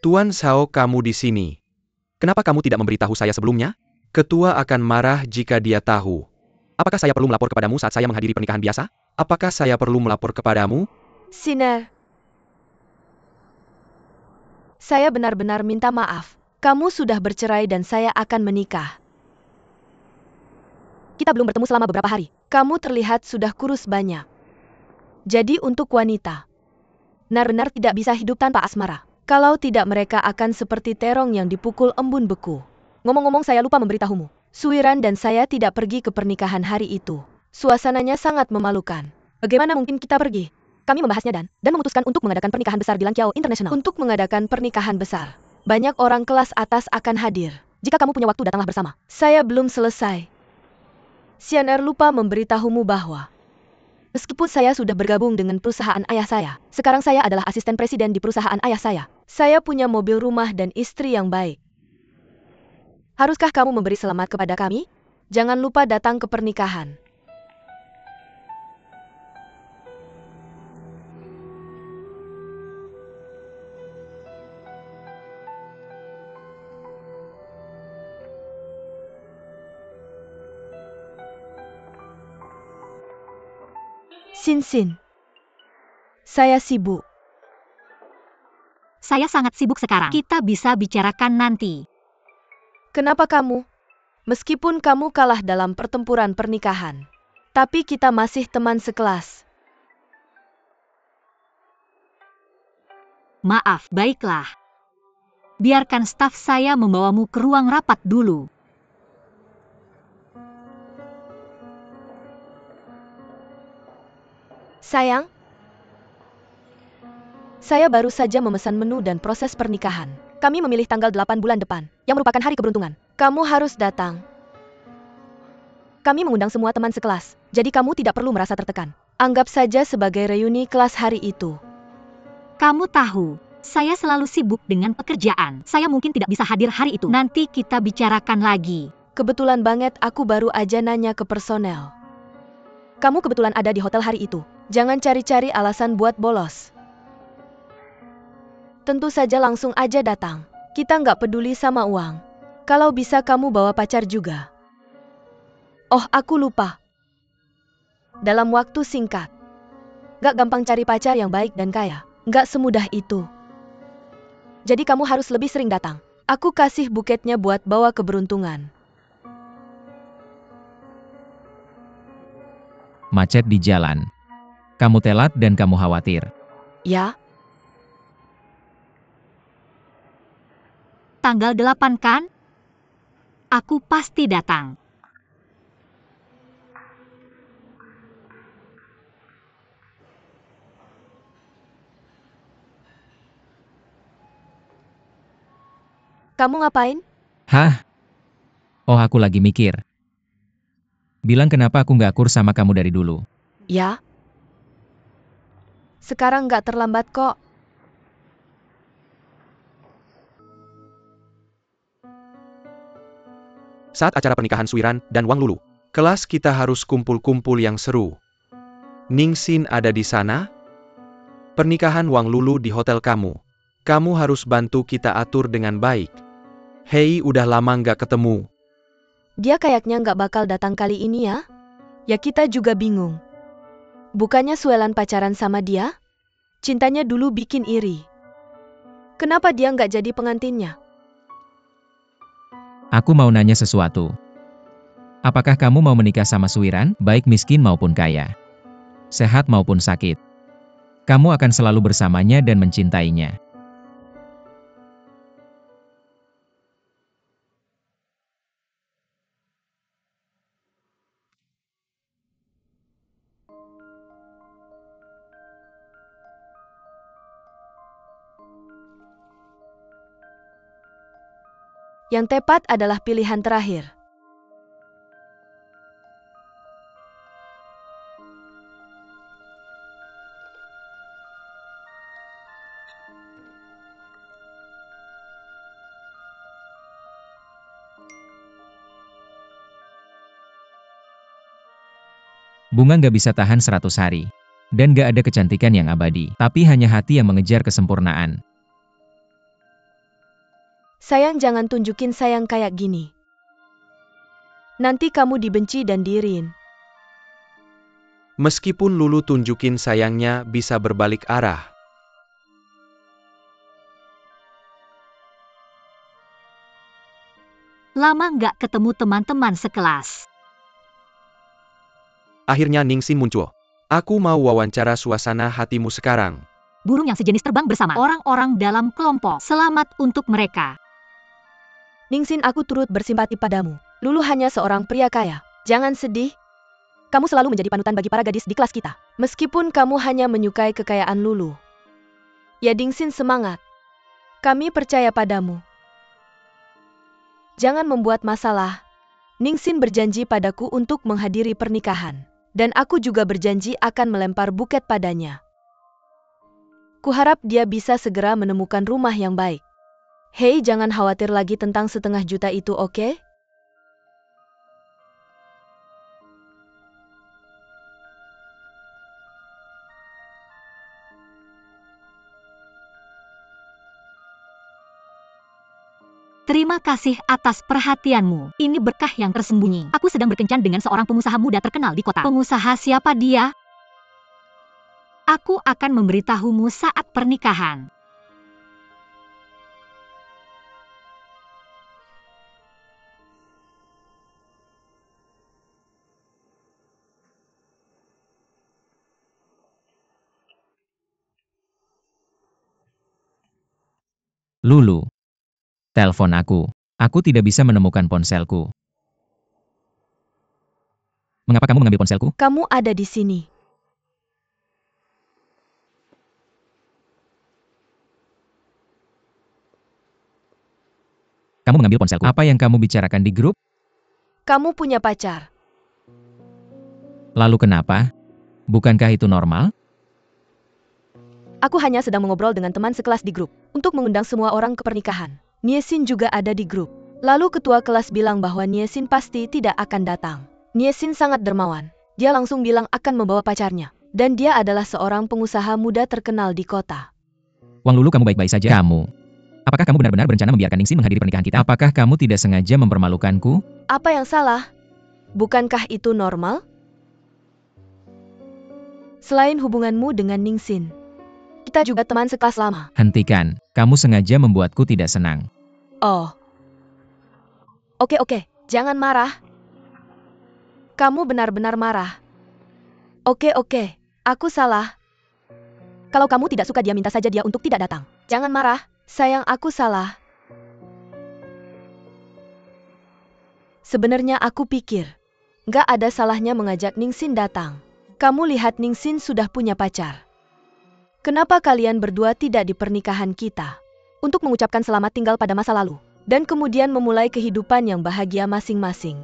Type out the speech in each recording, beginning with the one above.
Tuan Shao, kamu di sini. Kenapa kamu tidak memberitahu saya sebelumnya? Ketua akan marah jika dia tahu. Apakah saya perlu melapor kepadamu saat saya menghadiri pernikahan biasa? Apakah saya perlu melapor kepadamu? Sinar. Saya benar-benar minta maaf. Kamu sudah bercerai dan saya akan menikah. Kita belum bertemu selama beberapa hari. Kamu terlihat sudah kurus banyak. Jadi untuk wanita, benar-benar tidak bisa hidup tanpa asmara. Kalau tidak mereka akan seperti terong yang dipukul embun beku. Ngomong-ngomong saya lupa memberitahumu. Suiran dan saya tidak pergi ke pernikahan hari itu. Suasananya sangat memalukan. Bagaimana mungkin kita pergi? Kami membahasnya dan memutuskan untuk mengadakan pernikahan besar di Langkiao International. Untuk mengadakan pernikahan besar, banyak orang kelas atas akan hadir. Jika kamu punya waktu, datanglah bersama. Saya belum selesai. Sianer lupa memberitahumu bahwa meskipun saya sudah bergabung dengan perusahaan ayah saya, sekarang saya adalah asisten presiden di perusahaan ayah saya. Saya punya mobil rumah dan istri yang baik. Haruskah kamu memberi selamat kepada kami? Jangan lupa datang ke pernikahan. Sin. Saya sibuk. Saya sangat sibuk sekarang. Kita bisa bicarakan nanti. Kenapa kamu? Meskipun kamu kalah dalam pertempuran pernikahan, tapi kita masih teman sekelas. Maaf, baiklah. Biarkan staf saya membawamu ke ruang rapat dulu. Sayang, saya baru saja memesan menu dan proses pernikahan. Kami memilih tanggal 8 bulan depan, yang merupakan hari keberuntungan. Kamu harus datang. Kami mengundang semua teman sekelas, jadi kamu tidak perlu merasa tertekan. Anggap saja sebagai reuni kelas hari itu. Kamu tahu, saya selalu sibuk dengan pekerjaan. Saya mungkin tidak bisa hadir hari itu. Nanti kita bicarakan lagi. Kebetulan banget aku baru aja nanya ke personel. Kamu kebetulan ada di hotel hari itu. Jangan cari-cari alasan buat bolos. Tentu saja langsung aja datang. Kita nggak peduli sama uang. Kalau bisa kamu bawa pacar juga. Oh, aku lupa. Dalam waktu singkat. Nggak gampang cari pacar yang baik dan kaya. Nggak semudah itu. Jadi kamu harus lebih sering datang. Aku kasih buketnya buat bawa keberuntungan. Macet di jalan. Kamu telat dan kamu khawatir. Ya? Tanggal 8 kan? Aku pasti datang. Kamu ngapain? Hah? Oh, aku lagi mikir. Bilang kenapa aku nggak akur sama kamu dari dulu. Ya? Sekarang nggak terlambat kok. Saat acara pernikahan Suiran dan Wang Lulu, kelas kita harus kumpul-kumpul yang seru. Ningxin ada di sana? Pernikahan Wang Lulu di hotel kamu. Kamu harus bantu kita atur dengan baik. Hei, udah lama nggak ketemu. Dia kayaknya nggak bakal datang kali ini ya? Ya kita juga bingung. Bukannya Suelan pacaran sama dia? Cintanya dulu bikin iri. Kenapa dia nggak jadi pengantinnya? Aku mau nanya sesuatu. Apakah kamu mau menikah sama Suiran, baik miskin maupun kaya? Sehat maupun sakit? Kamu akan selalu bersamanya dan mencintainya. Yang tepat adalah pilihan terakhir. Bunga nggak bisa tahan 100 hari. Dan nggak ada kecantikan yang abadi, tapi hanya hati yang mengejar kesempurnaan. Sayang, jangan tunjukin sayang kayak gini. Nanti kamu dibenci dan diirin. Meskipun Lulu tunjukin sayangnya bisa berbalik arah. Lama nggak ketemu teman-teman sekelas. Akhirnya Ningsin muncul. Aku mau wawancara suasana hatimu sekarang. Burung yang sejenis terbang bersama orang-orang dalam kelompok. Selamat untuk mereka. Ningsin, aku turut bersimpati padamu. Lulu hanya seorang pria kaya. Jangan sedih. Kamu selalu menjadi panutan bagi para gadis di kelas kita. Meskipun kamu hanya menyukai kekayaan Lulu. Ya Ningsin, semangat. Kami percaya padamu. Jangan membuat masalah. Ningsin berjanji padaku untuk menghadiri pernikahan. Dan aku juga berjanji akan melempar buket padanya. Kuharap dia bisa segera menemukan rumah yang baik. Hei, jangan khawatir lagi tentang 1,5 juta itu, oke? Terima kasih atas perhatianmu. Ini berkah yang tersembunyi. Aku sedang berkencan dengan seorang pengusaha muda terkenal di kota. Pengusaha siapa dia? Aku akan memberitahumu saat pernikahan. Lulu. Telepon aku. Aku tidak bisa menemukan ponselku. Mengapa kamu mengambil ponselku? Kamu ada di sini. Kamu mengambil ponselku. Apa yang kamu bicarakan di grup? Kamu punya pacar. Lalu kenapa? Bukankah itu normal? Aku hanya sedang mengobrol dengan teman sekelas di grup. Untuk mengundang semua orang ke pernikahan. Niesin juga ada di grup. Lalu ketua kelas bilang bahwa Niesin pasti tidak akan datang. Niesin sangat dermawan. Dia langsung bilang akan membawa pacarnya. Dan dia adalah seorang pengusaha muda terkenal di kota. Wang Lulu, kamu baik-baik saja? Kamu. Apakah kamu benar-benar berencana membiarkan Ningsin menghadiri pernikahan kita? Apakah kamu tidak sengaja mempermalukanku? Apa yang salah? Bukankah itu normal? Selain hubunganmu dengan Ningsin, kita juga teman sekelas lama. Hentikan. Kamu sengaja membuatku tidak senang. Oh. Oke, jangan marah. Kamu benar-benar marah. Oke, aku salah. Kalau kamu tidak suka dia, minta saja dia untuk tidak datang. Jangan marah, sayang, aku salah. Sebenarnya aku pikir, nggak ada salahnya mengajak Ningsin datang. Kamu lihat Ningsin sudah punya pacar. Kenapa kalian berdua tidak di pernikahan kita? Untuk mengucapkan selamat tinggal pada masa lalu. Dan kemudian memulai kehidupan yang bahagia masing-masing.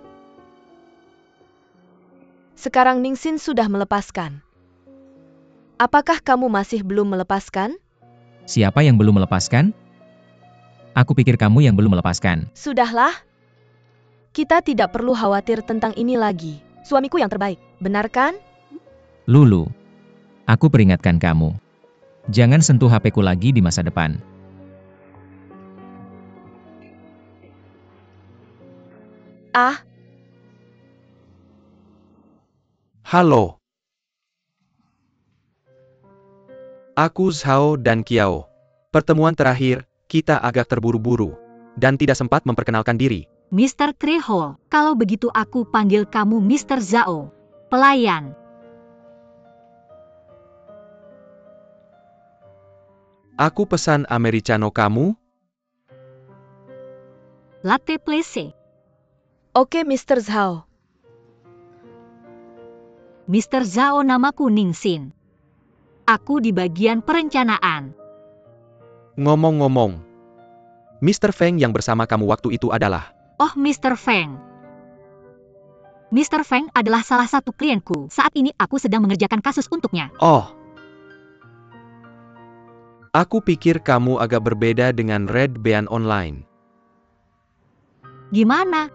Sekarang Ningsin sudah melepaskan. Apakah kamu masih belum melepaskan? Siapa yang belum melepaskan? Aku pikir kamu yang belum melepaskan. Sudahlah. Kita tidak perlu khawatir tentang ini lagi. Suamiku yang terbaik, benar kan? Lulu. Aku peringatkan kamu. Jangan sentuh HP-ku lagi di masa depan. Ah, Halo. Aku Zhao dan Qiao. Pertemuan terakhir, kita agak terburu-buru. Dan tidak sempat memperkenalkan diri. Mr. Treho, kalau begitu aku panggil kamu Mr. Zhao. Pelayan. Aku pesan americano kamu? Latte please. oke Mr. Zhao. Mr. Zhao, namaku Ningsin. Aku di bagian perencanaan. Ngomong-ngomong, Mr. Feng yang bersama kamu waktu itu adalah... Oh, Mr. Feng. Mr. Feng adalah salah satu klienku. Saat ini aku sedang mengerjakan kasus untuknya. Oh. Aku pikir kamu agak berbeda dengan Red Bean Online. Gimana?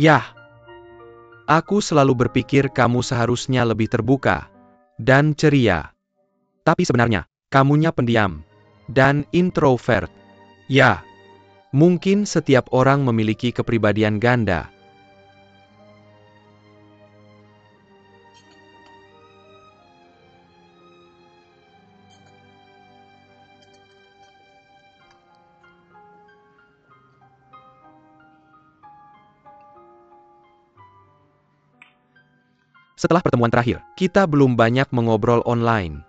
Yah. Aku selalu berpikir kamu seharusnya lebih terbuka dan ceria. Tapi sebenarnya, kamunya pendiam dan introvert. Ya. Mungkin setiap orang memiliki kepribadian ganda. Setelah pertemuan terakhir, kita belum banyak mengobrol online.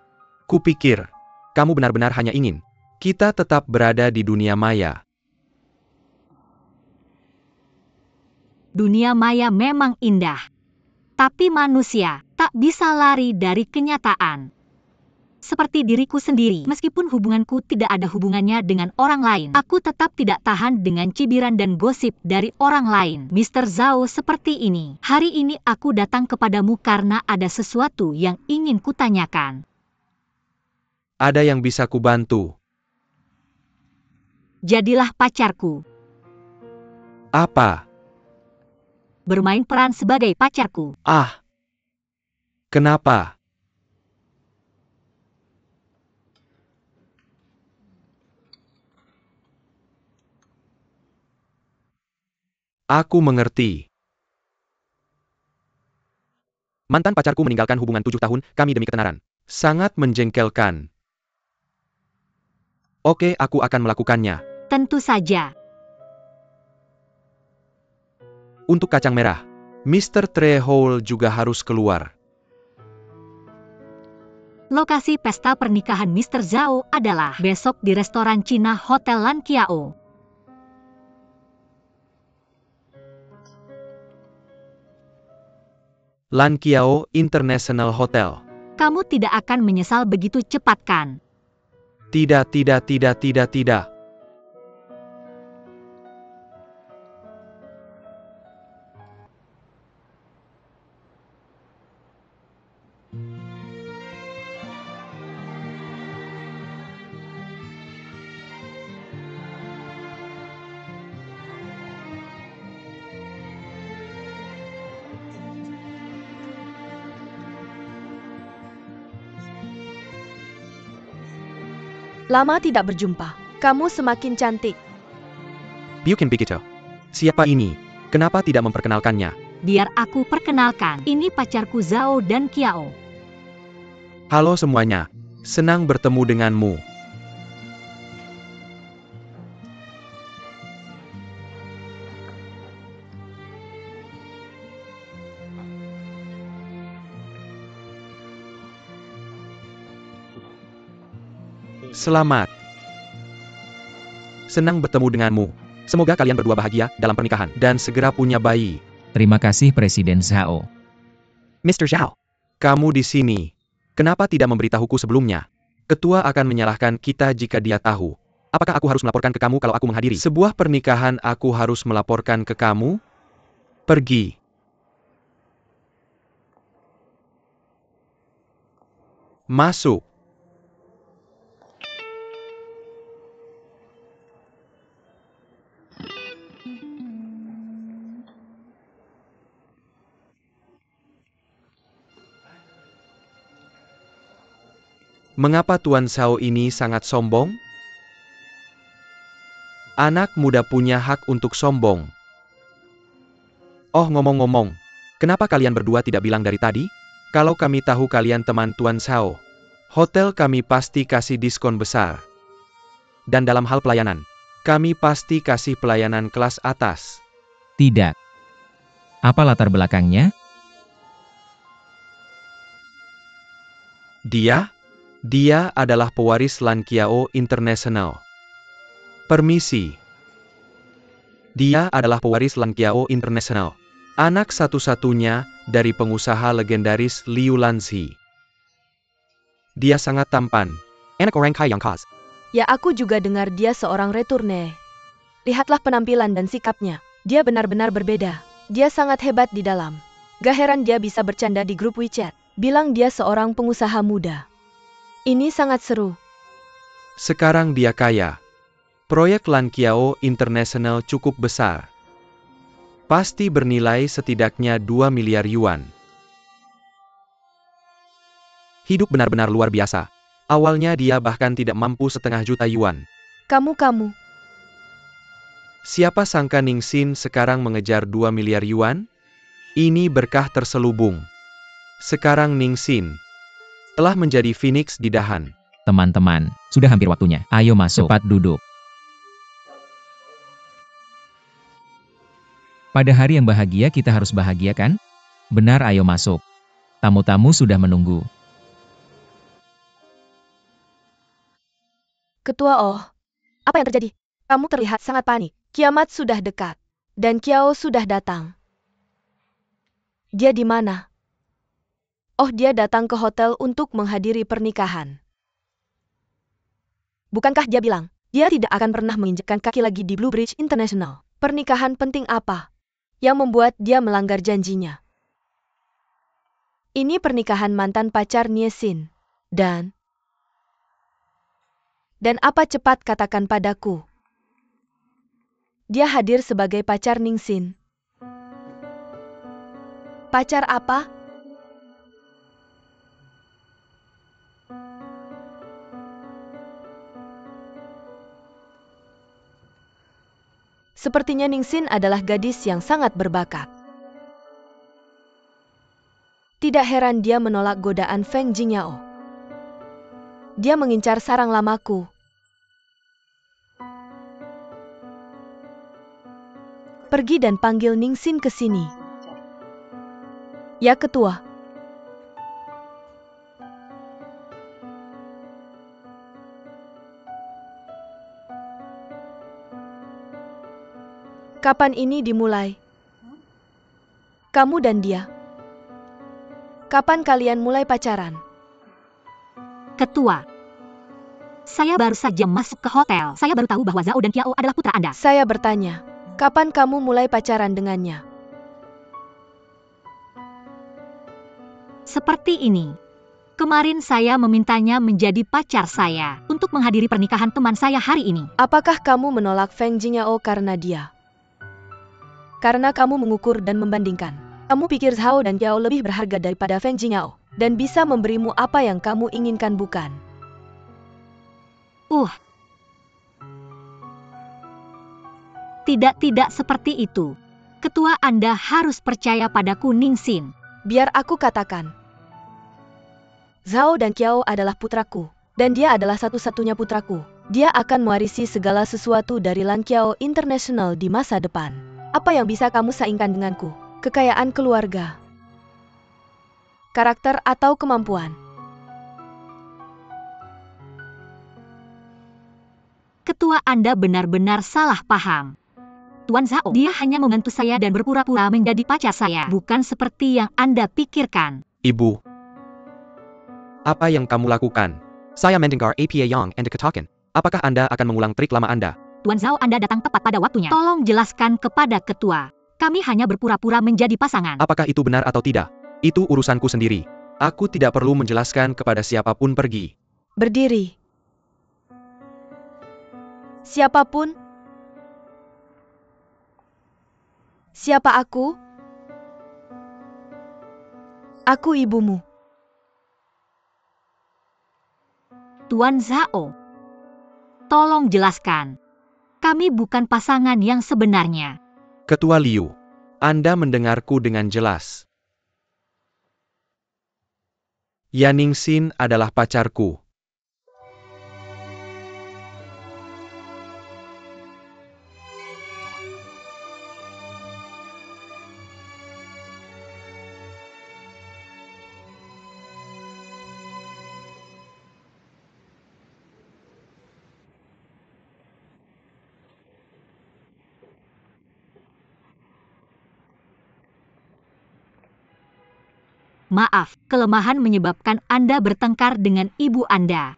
Kupikir, kamu benar-benar hanya ingin kita tetap berada di dunia maya. Dunia maya memang indah. Tapi manusia tak bisa lari dari kenyataan. Seperti diriku sendiri, meskipun hubunganku tidak ada hubungannya dengan orang lain, aku tetap tidak tahan dengan cibiran dan gosip dari orang lain. Mr. Zhao seperti ini. Hari ini aku datang kepadamu karena ada sesuatu yang ingin kutanyakan. Ada yang bisa kubantu? Jadilah pacarku. Apa? Bermain peran sebagai pacarku. Ah. Kenapa? Aku mengerti. Mantan pacarku meninggalkan hubungan 7 tahun kami demi ketenaran. Sangat menjengkelkan. Oke, aku akan melakukannya. Tentu saja. Untuk kacang merah, Mr. Treehole juga harus keluar. Lokasi pesta pernikahan Mr. Zhao adalah besok di restoran Cina Hotel Lan Kiao. Lan Kiao International Hotel. Kamu tidak akan menyesal begitu cepat kan? Tidak. Lama tidak berjumpa. Kamu semakin cantik. Bukan begitu. Siapa ini? Kenapa tidak memperkenalkannya? Biar aku perkenalkan. Ini pacarku Zhao dan Kiao. Halo semuanya. Senang bertemu denganmu. Selamat. Senang bertemu denganmu. Semoga kalian berdua bahagia dalam pernikahan dan segera punya bayi. Terima kasih Presiden Zhao. Mr. Zhao, kamu di sini. Kenapa tidak memberitahuku sebelumnya? Ketua akan menyalahkan kita jika dia tahu. Apakah aku harus melaporkan ke kamu kalau aku menghadiri sebuah pernikahan? Aku harus melaporkan ke kamu? Pergi. Masuk. Mengapa Tuan Zhao ini sangat sombong? Anak muda punya hak untuk sombong. Oh, ngomong-ngomong, kenapa kalian berdua tidak bilang dari tadi? Kalau kami tahu kalian teman Tuan Zhao, hotel kami pasti kasih diskon besar. Dan dalam hal pelayanan, kami pasti kasih pelayanan kelas atas. Tidak. Apa latar belakangnya? Dia adalah pewaris Lan Kiao International. Permisi. Dia adalah pewaris Lan Kiao International. Anak satu-satunya dari pengusaha legendaris Liu Lanzi. Dia sangat tampan. Anak orang kaya yang khas. Ya, aku juga dengar dia seorang retourne. Lihatlah penampilan dan sikapnya. Dia benar-benar berbeda. Dia sangat hebat di dalam. Gak heran dia bisa bercanda di grup WeChat. Bilang dia seorang pengusaha muda. Ini sangat seru. Sekarang dia kaya. Proyek Lan Kiao International cukup besar. Pasti bernilai setidaknya 2 miliar yuan. Hidup benar-benar luar biasa. Awalnya dia bahkan tidak mampu 0,5 juta yuan. Kamu. Siapa sangka Ningxin sekarang mengejar 2 miliar yuan? Ini berkah terselubung. Sekarang Ningxin telah menjadi Phoenix di dahan. Teman-teman, sudah hampir waktunya. Ayo masuk. Cepat duduk. Pada hari yang bahagia kita harus bahagia kan? Benar, ayo masuk. Tamu-tamu sudah menunggu. Ketua Oh, apa yang terjadi? Kamu terlihat sangat panik. Kiamat sudah dekat. Dan Kiao sudah datang. Dia di mana? Oh, dia datang ke hotel untuk menghadiri pernikahan. Bukankah dia bilang, dia tidak akan pernah menginjakkan kaki lagi di Blue Bridge International? Pernikahan penting apa yang membuat dia melanggar janjinya? Ini pernikahan mantan pacar Ningxin. Dan apa cepat katakan padaku? Dia hadir sebagai pacar Ningxin. Pacar apa? Sepertinya Ningxin adalah gadis yang sangat berbakat. Tidak heran dia menolak godaan Feng Jingyao. Dia mengincar sarang lamaku. Pergi dan panggil Ningxin ke sini. Ya, Ketua. Kapan ini dimulai? Kamu dan dia. Kapan kalian mulai pacaran? Ketua. Saya baru saja masuk ke hotel. Saya baru tahu bahwa Zhao dan Kiao adalah putra Anda. Saya bertanya, kapan kamu mulai pacaran dengannya? Seperti ini. Kemarin saya memintanya menjadi pacar saya untuk menghadiri pernikahan teman saya hari ini. Apakah kamu menolak Feng Jingyao karena dia? Karena kamu mengukur dan membandingkan. Kamu pikir Zhao dan Kiao lebih berharga daripada Feng Jingyao dan bisa memberimu apa yang kamu inginkan, bukan? Tidak seperti itu. Ketua Anda harus percaya padaku, Ningxin. Biar aku katakan. Zhao dan Kiao adalah putraku, dan dia adalah satu-satunya putraku. Dia akan mewarisi segala sesuatu dari Lan Kiao International di masa depan. Apa yang bisa kamu saingkan denganku? Kekayaan keluarga, karakter atau kemampuan? Ketua Anda benar-benar salah paham. Tuan Zhao, dia hanya membantu saya dan berpura-pura menjadi pacar saya, bukan seperti yang Anda pikirkan. Ibu, apa yang kamu lakukan? Saya mendengar APA Yang and Katakan. Apakah Anda akan mengulang trik lama Anda? Tuan Zhao, Anda datang tepat pada waktunya. Tolong jelaskan kepada ketua. Kami hanya berpura-pura menjadi pasangan. Apakah itu benar atau tidak? Itu urusanku sendiri. Aku tidak perlu menjelaskan kepada siapapun. Pergi. Berdiri. Siapapun? Siapa aku? Aku ibumu. Tuan Zhao, tolong jelaskan. Kami bukan pasangan yang sebenarnya. Ketua Liu, Anda mendengarku dengan jelas. Ya, Ningxin adalah pacarku. Maaf, kelemahan menyebabkan Anda bertengkar dengan ibu Anda.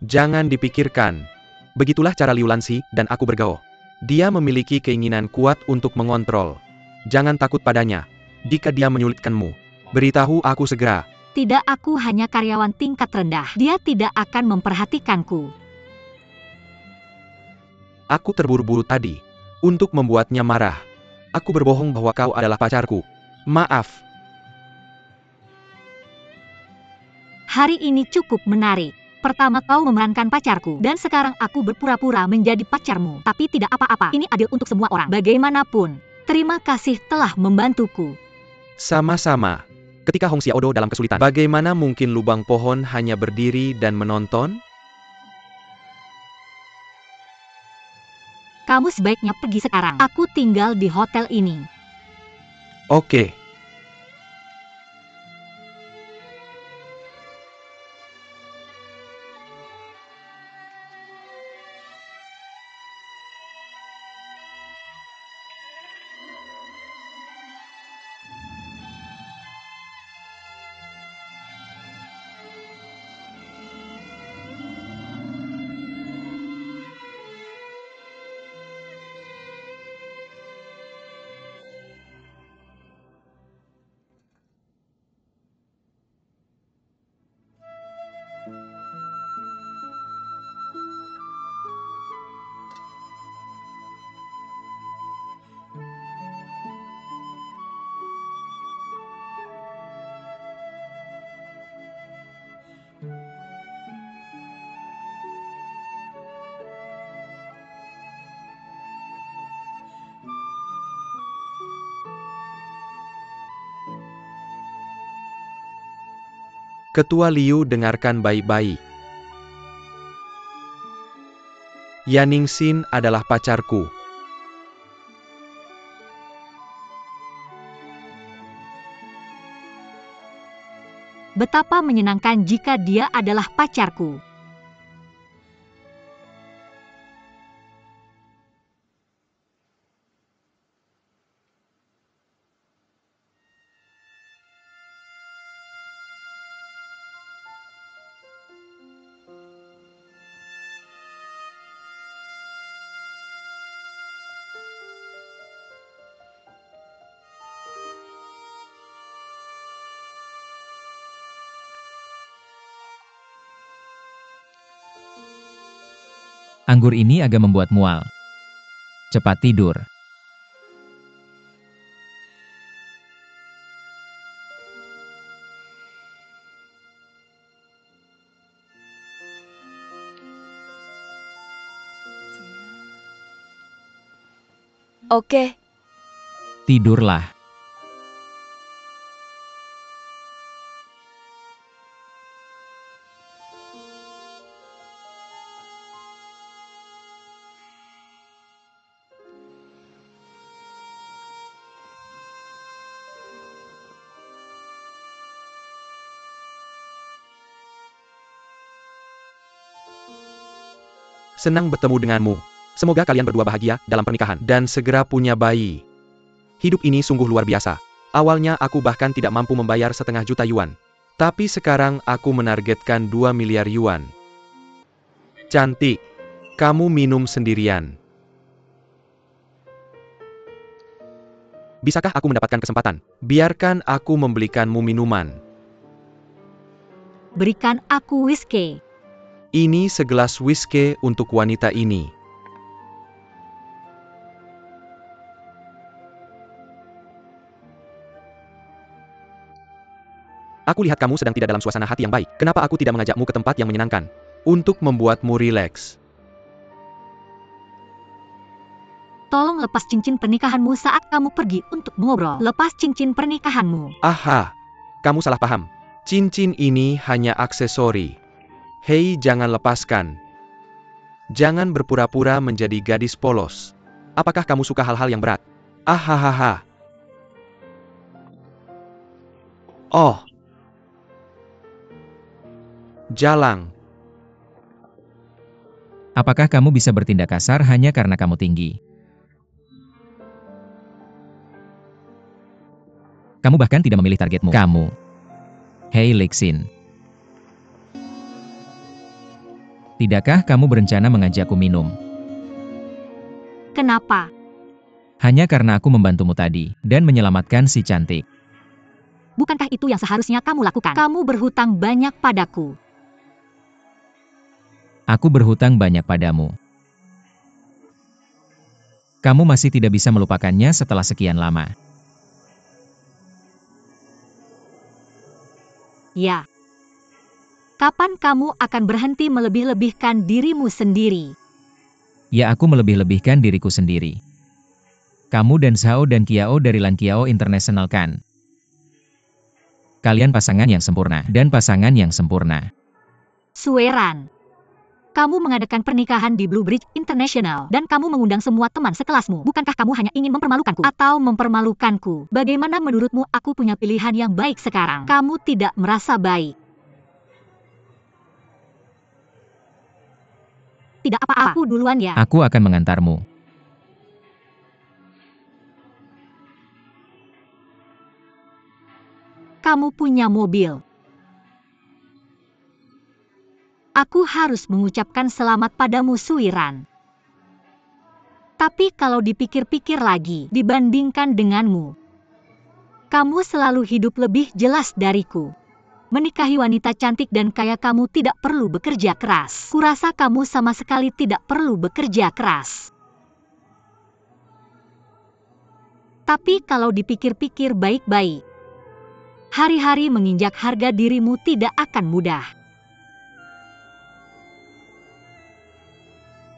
Jangan dipikirkan. Begitulah cara Liu Lanxi dan aku bergaul. Dia memiliki keinginan kuat untuk mengontrol. Jangan takut padanya. Jika dia menyulitkanmu, beritahu aku segera. Tidak, aku hanya karyawan tingkat rendah. Dia tidak akan memperhatikanku. Aku terburu-buru tadi untuk membuatnya marah. Aku berbohong bahwa kau adalah pacarku. Maaf. Hari ini cukup menarik. Pertama kau memerankan pacarku, dan sekarang aku berpura-pura menjadi pacarmu. Tapi tidak apa-apa, ini adil untuk semua orang. Bagaimanapun, terima kasih telah membantuku. Sama-sama. Ketika Hong Xiaodo dalam kesulitan, bagaimana mungkin lubang pohon hanya berdiri dan menonton? Kamu sebaiknya pergi sekarang. Aku tinggal di hotel ini. Oke. Ketua Liu dengarkan baik-baik. Yan Ningxin adalah pacarku. Betapa menyenangkan jika dia adalah pacarku. Anggur ini agak membuat mual. Cepat tidur. Oke, Tidurlah. Senang bertemu denganmu. Semoga kalian berdua bahagia dalam pernikahan dan segera punya bayi. Hidup ini sungguh luar biasa. Awalnya aku bahkan tidak mampu membayar 1,5 juta yuan. Tapi sekarang aku menargetkan 2 miliar yuan. Cantik. Kamu minum sendirian. Bisakah aku mendapatkan kesempatan? Biarkan aku membelikanmu minuman. Berikan aku whisky. Ini segelas whisky untuk wanita ini. Aku lihat kamu sedang tidak dalam suasana hati yang baik. Kenapa aku tidak mengajakmu ke tempat yang menyenangkan? Untuk membuatmu rileks. Tolong lepas cincin pernikahanmu saat kamu pergi untuk mengobrol. Lepas cincin pernikahanmu. Aha, kamu salah paham. Cincin ini hanya aksesori. Hei, jangan lepaskan. Jangan berpura-pura menjadi gadis polos. Apakah kamu suka hal-hal yang berat? Ahahaha. Oh. Jalang. Apakah kamu bisa bertindak kasar hanya karena kamu tinggi? Kamu bahkan tidak memilih targetmu. Kamu. Hei Lixin. Tidakkah kamu berencana mengajakku minum? Kenapa? Hanya karena aku membantumu tadi, dan menyelamatkan si cantik. Bukankah itu yang seharusnya kamu lakukan? Kamu berhutang banyak padaku. Aku berhutang banyak padamu. Kamu masih tidak bisa melupakannya setelah sekian lama. Ya. Kapan kamu akan berhenti melebih-lebihkan dirimu sendiri? Ya, aku melebih-lebihkan diriku sendiri. Kamu dan Zhao dan Kiao dari Lan Kiao International kan? Kalian pasangan yang sempurna dan pasangan yang sempurna. Suiran, kamu mengadakan pernikahan di Blue Bridge International dan kamu mengundang semua teman sekelasmu. Bukankah kamu hanya ingin mempermalukanku atau mempermalukanku? Bagaimana menurutmu aku punya pilihan yang baik sekarang? Kamu tidak merasa baik. Tidak apa-apa, aku duluan ya. Aku akan mengantarmu. Kamu punya mobil. Aku harus mengucapkan selamat padamu, Suiran. Tapi kalau dipikir-pikir lagi, dibandingkan denganmu, kamu selalu hidup lebih jelas dariku. Menikahi wanita cantik dan kaya kamu tidak perlu bekerja keras. Kurasa kamu sama sekali tidak perlu bekerja keras. Tapi kalau dipikir-pikir baik-baik, hari-hari menginjak harga dirimu tidak akan mudah.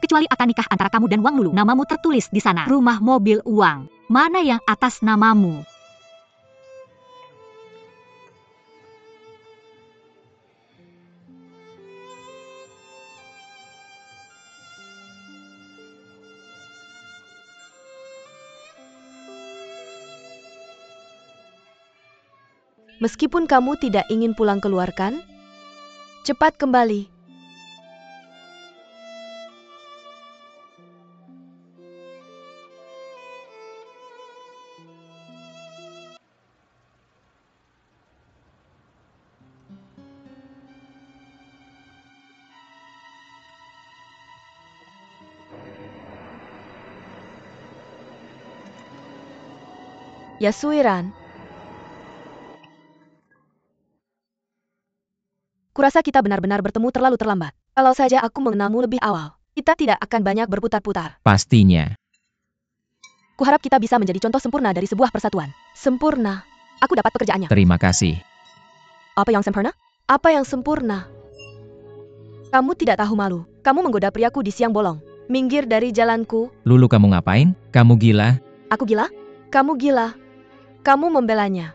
Kecuali akan nikah antara kamu dan Wang Lulu. Namamu tertulis di sana. Rumah, mobil, uang. Mana yang atas namamu? Meskipun kamu tidak ingin pulang keluar kan? Cepat kembali. Ya Suiran. Kurasa kita benar-benar bertemu terlalu terlambat. Kalau saja aku mengenalmu lebih awal, kita tidak akan banyak berputar-putar. Pastinya. Kuharap kita bisa menjadi contoh sempurna dari sebuah persatuan. Sempurna. Aku dapat pekerjaannya. Terima kasih. Apa yang sempurna? Apa yang sempurna? Kamu tidak tahu malu. Kamu menggoda priaku di siang bolong. Minggir dari jalanku. Lulu, kamu ngapain? Kamu gila? Aku gila? Kamu gila. Kamu membelanya.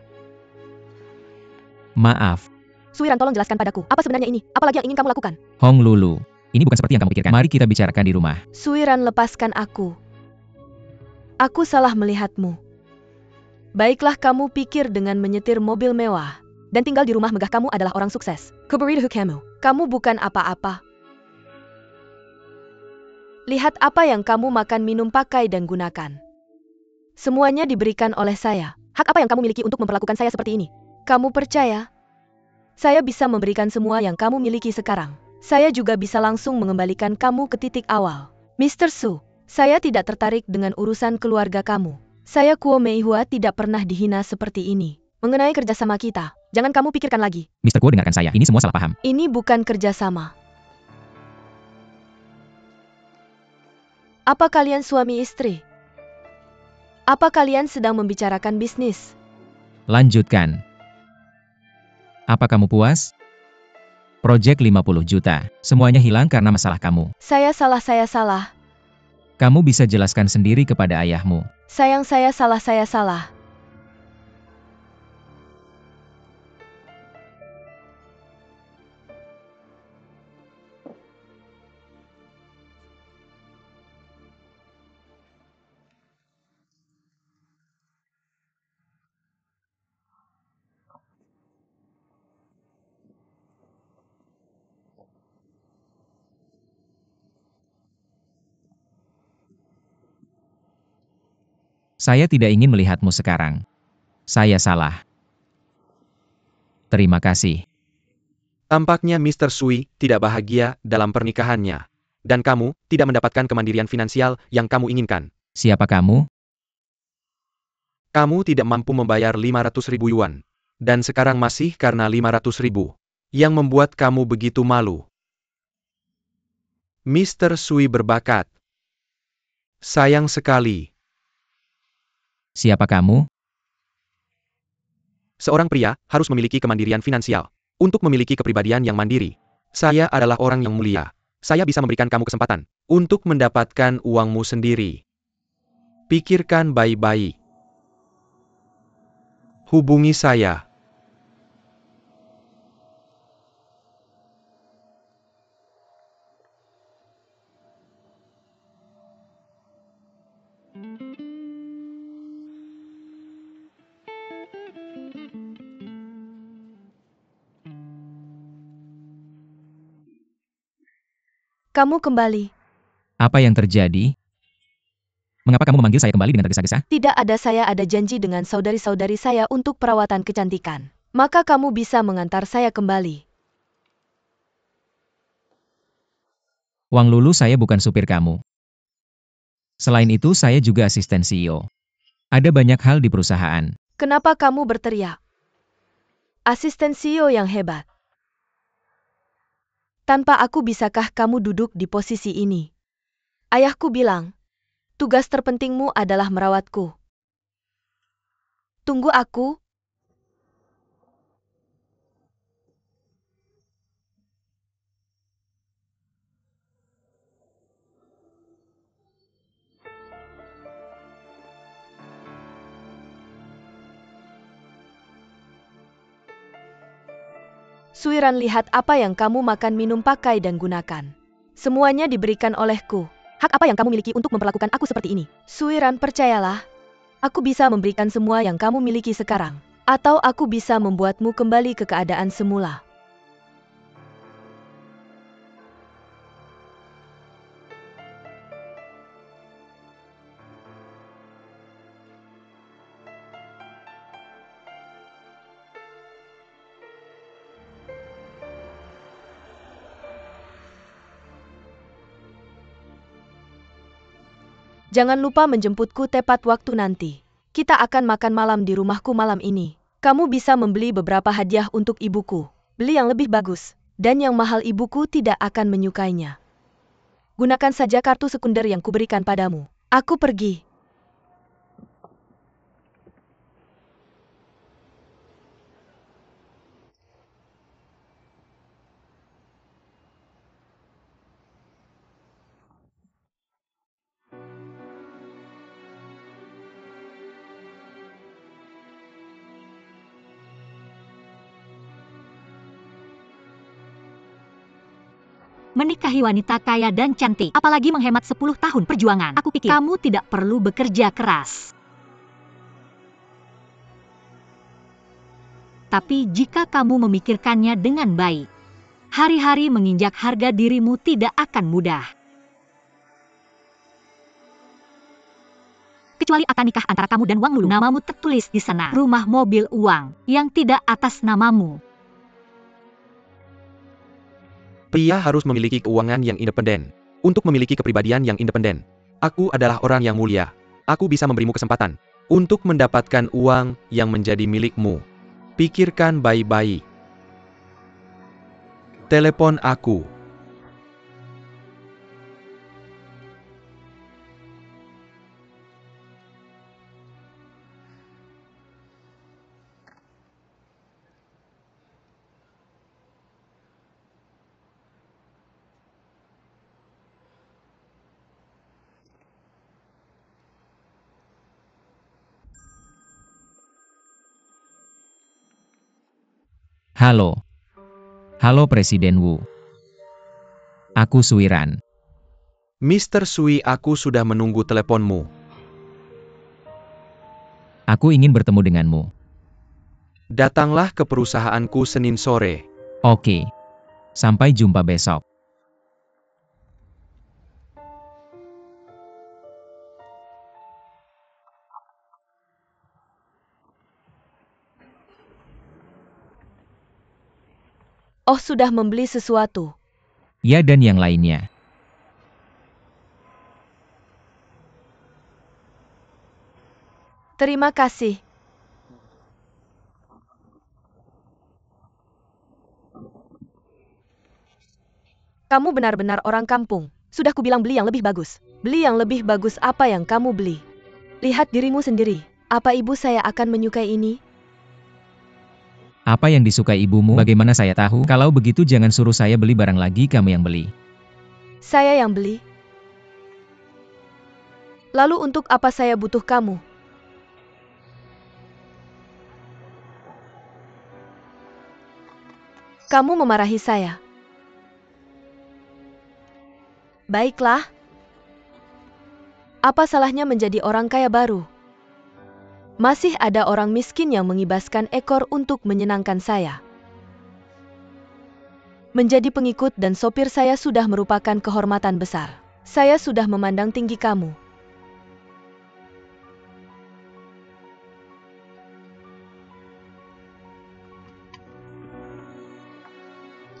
Maaf. Suiran, tolong jelaskan padaku. Apa sebenarnya ini? Apalagi yang ingin kamu lakukan? Hong Lulu. Ini bukan seperti yang kamu pikirkan. Mari kita bicarakan di rumah. Suiran, lepaskan aku. Aku salah melihatmu. Baiklah, kamu pikir dengan menyetir mobil mewah dan tinggal di rumah megah kamu adalah orang sukses. Kuberidu kamu. Kamu bukan apa-apa. Lihat apa yang kamu makan, minum, pakai, dan gunakan. Semuanya diberikan oleh saya. Hak apa yang kamu miliki untuk memperlakukan saya seperti ini? Kamu percaya? Saya bisa memberikan semua yang kamu miliki sekarang. Saya juga bisa langsung mengembalikan kamu ke titik awal. Mr. Su, saya tidak tertarik dengan urusan keluarga kamu. Saya Kuo Meihua tidak pernah dihina seperti ini. Mengenai kerjasama kita, jangan kamu pikirkan lagi. Mr. Kuo, dengarkan saya. Ini semua salah paham. Ini bukan kerjasama. Apa kalian suami istri? Apa kalian sedang membicarakan bisnis? Lanjutkan. Apa kamu puas? Proyek 50 juta. Semuanya hilang karena masalah kamu. Saya salah. Kamu bisa jelaskan sendiri kepada ayahmu. Sayang, saya salah. Saya tidak ingin melihatmu sekarang. Saya salah. Terima kasih. Tampaknya Mr. Sui tidak bahagia dalam pernikahannya. Dan kamu tidak mendapatkan kemandirian finansial yang kamu inginkan. Siapa kamu? Kamu tidak mampu membayar 500.000 yuan. Dan sekarang masih karena 500.000. Yang membuat kamu begitu malu. Mr. Sui berbakat. Sayang sekali. Siapa kamu? Seorang pria harus memiliki kemandirian finansial. untuk memiliki kepribadian yang mandiri. Saya adalah orang yang mulia. Saya bisa memberikan kamu kesempatan untuk mendapatkan uangmu sendiri. Pikirkan baik-baik. Hubungi saya. Kamu kembali. Apa yang terjadi? Mengapa kamu memanggil saya kembali dengan tergesa-gesa? Tidak ada, saya ada janji dengan saudari-saudari saya untuk perawatan kecantikan. Maka kamu bisa mengantar saya kembali. Wang Lulu, saya bukan supir kamu. Selain itu, saya juga asisten CEO. Ada banyak hal di perusahaan. Kenapa kamu berteriak? Asisten CEO yang hebat. Tanpa aku, bisakah kamu duduk di posisi ini? Ayahku bilang, tugas terpentingmu adalah merawatku. Tunggu aku. Suiran, lihat apa yang kamu makan, minum, pakai, dan gunakan. Semuanya diberikan olehku. Hak apa yang kamu miliki untuk memperlakukan aku seperti ini? Suiran, percayalah. Aku bisa memberikan semua yang kamu miliki sekarang. Atau aku bisa membuatmu kembali ke keadaan semula. Jangan lupa menjemputku tepat waktu nanti. Kita akan makan malam di rumahku malam ini. Kamu bisa membeli beberapa hadiah untuk ibuku. Beli yang lebih bagus. Dan yang mahal, ibuku tidak akan menyukainya. Gunakan saja kartu sekunder yang kuberikan padamu. Aku pergi. Menikahi wanita kaya dan cantik, apalagi menghemat 10 tahun perjuangan. Aku pikir kamu tidak perlu bekerja keras. Tapi jika kamu memikirkannya dengan baik, hari-hari menginjak harga dirimu tidak akan mudah. Kecuali akad nikah antara kamu dan Wang Lulu, namamu tertulis di sana. Rumah, mobil, uang, yang tidak atas namamu. Pria harus memiliki keuangan yang independen. Untuk memiliki kepribadian yang independen. Aku adalah orang yang mulia. Aku bisa memberimu kesempatan untuk mendapatkan uang yang menjadi milikmu. Pikirkan baik-baik. Telepon aku. Halo. Halo Presiden Wu. Aku Suiran. Mr. Sui, aku sudah menunggu teleponmu. Aku ingin bertemu denganmu. Datanglah ke perusahaanku Senin sore. Oke. Sampai jumpa besok. Oh, sudah membeli sesuatu. Ya, dan yang lainnya. Terima kasih. Kamu benar-benar orang kampung. Sudah kubilang beli yang lebih bagus. Beli yang lebih bagus, apa yang kamu beli? Lihat dirimu sendiri. Apa ibu saya akan menyukai ini? Apa yang disukai ibumu? Bagaimana saya tahu? Kalau begitu jangan suruh saya beli barang lagi, kamu yang beli. Saya yang beli. Lalu untuk apa saya butuh kamu? Kamu memarahi saya. Baiklah. Apa salahnya menjadi orang kaya baru? Masih ada orang miskin yang mengibaskan ekor untuk menyenangkan saya. Menjadi pengikut dan sopir saya sudah merupakan kehormatan besar. Saya sudah memandang tinggi kamu.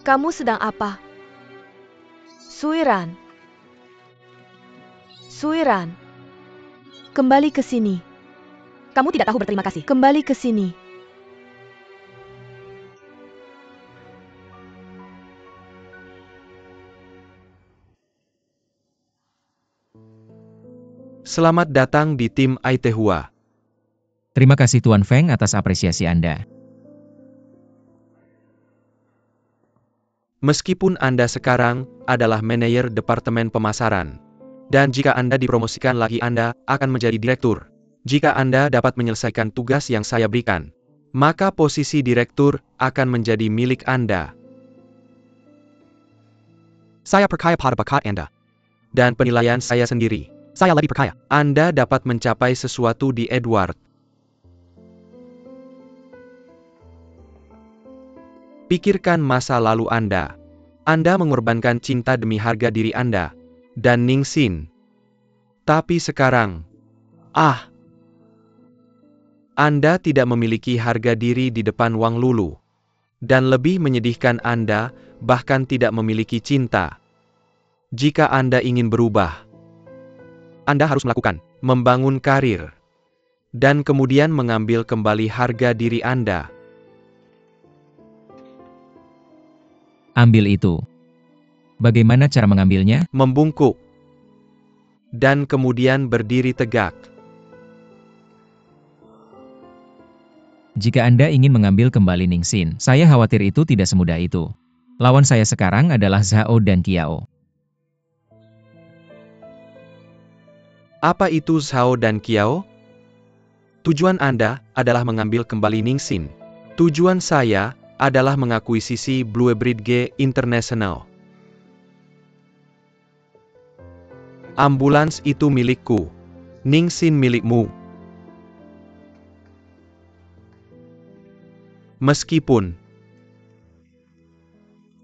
Kamu sedang apa? Suiran. Suiran. Kembali ke sini. Kamu tidak tahu berterima kasih. Kembali ke sini. Selamat datang di tim Aitehua. Terima kasih Tuan Feng atas apresiasi Anda. Meskipun Anda sekarang adalah manajer departemen pemasaran, dan jika Anda dipromosikan lagi Anda akan menjadi direktur. Jika Anda dapat menyelesaikan tugas yang saya berikan, maka posisi direktur akan menjadi milik Anda. Saya percaya pada bakat Anda. Dan penilaian saya sendiri. Saya lebih percaya. Anda dapat mencapai sesuatu di Edward. Pikirkan masa lalu Anda. Anda mengorbankan cinta demi harga diri Anda. Dan Ningxin. Tapi sekarang, Anda tidak memiliki harga diri di depan Wang Lulu. Dan lebih menyedihkan Anda, bahkan tidak memiliki cinta. Jika Anda ingin berubah, Anda harus membangun karir. Dan kemudian mengambil kembali harga diri Anda. Ambil itu. Bagaimana cara mengambilnya? Membungkuk. Dan kemudian berdiri tegak. Jika Anda ingin mengambil kembali Ningxin, saya khawatir itu tidak semudah itu. Lawan saya sekarang adalah Zhao dan Qiao. Apa itu Zhao dan Qiao? Tujuan Anda adalah mengambil kembali Ningxin. Tujuan saya adalah mengakuisisi Blue Bridge International. Ambulans itu milikku. Ningxin milikmu. Meskipun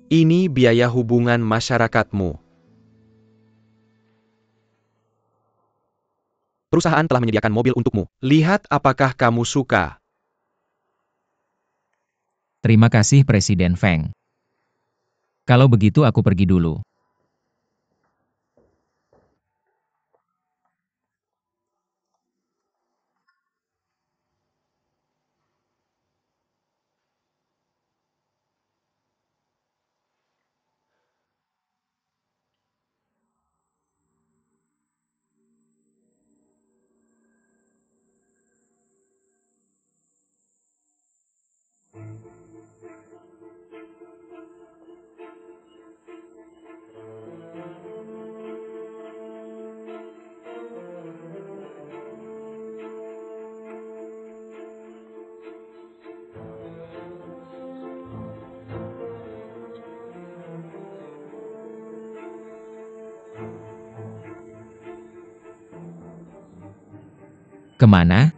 ini biaya hubungan masyarakatmu. Perusahaan telah menyediakan mobil untukmu. Lihat apakah kamu suka. Terima kasih Presiden Feng. Kalau begitu aku pergi dulu. Kemana?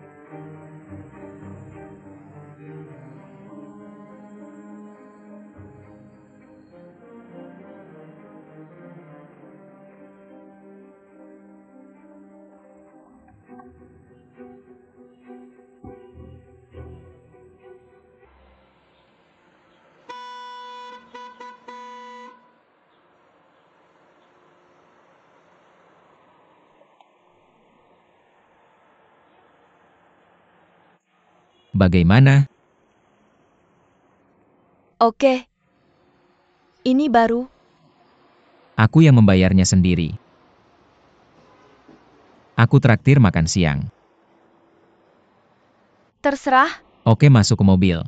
Bagaimana? Oke. Ini baru. Aku yang membayarnya sendiri. Aku traktir makan siang. Terserah. Oke, masuk ke mobil.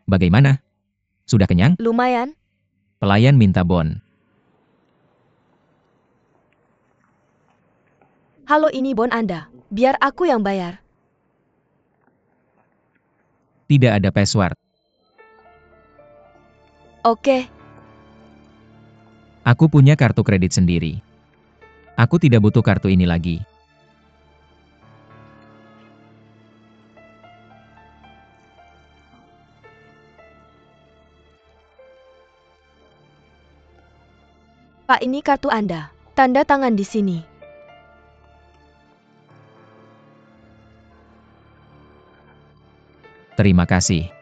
Bagaimana? Sudah kenyang? Lumayan. Pelayan minta bon. Halo, ini bon Anda. Biar aku yang bayar. Tidak ada password. Oke. Aku punya kartu kredit sendiri. Aku tidak butuh kartu ini lagi. Pak, ini kartu Anda. Tanda tangan di sini. Terima kasih.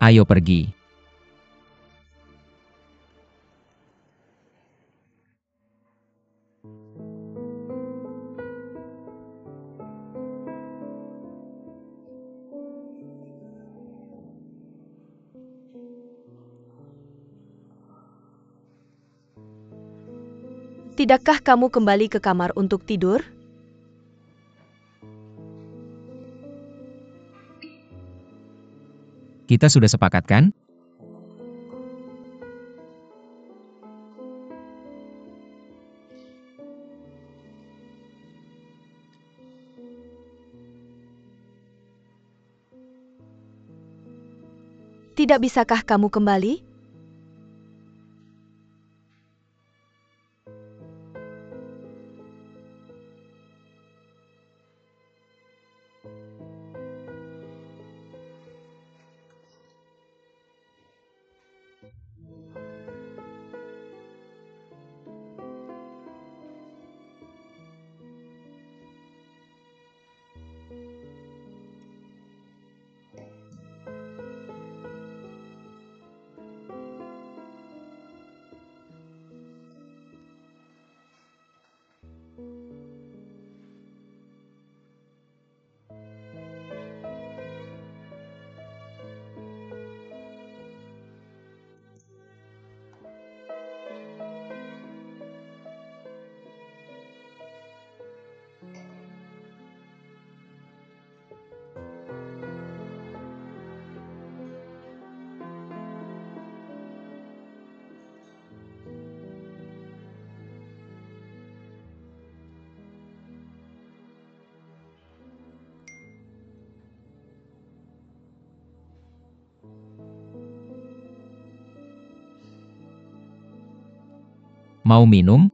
Ayo pergi. Tidakkah kamu kembali ke kamar untuk tidur? Kita sudah sepakat kan? Tidak bisakah kamu kembali? Mau minum?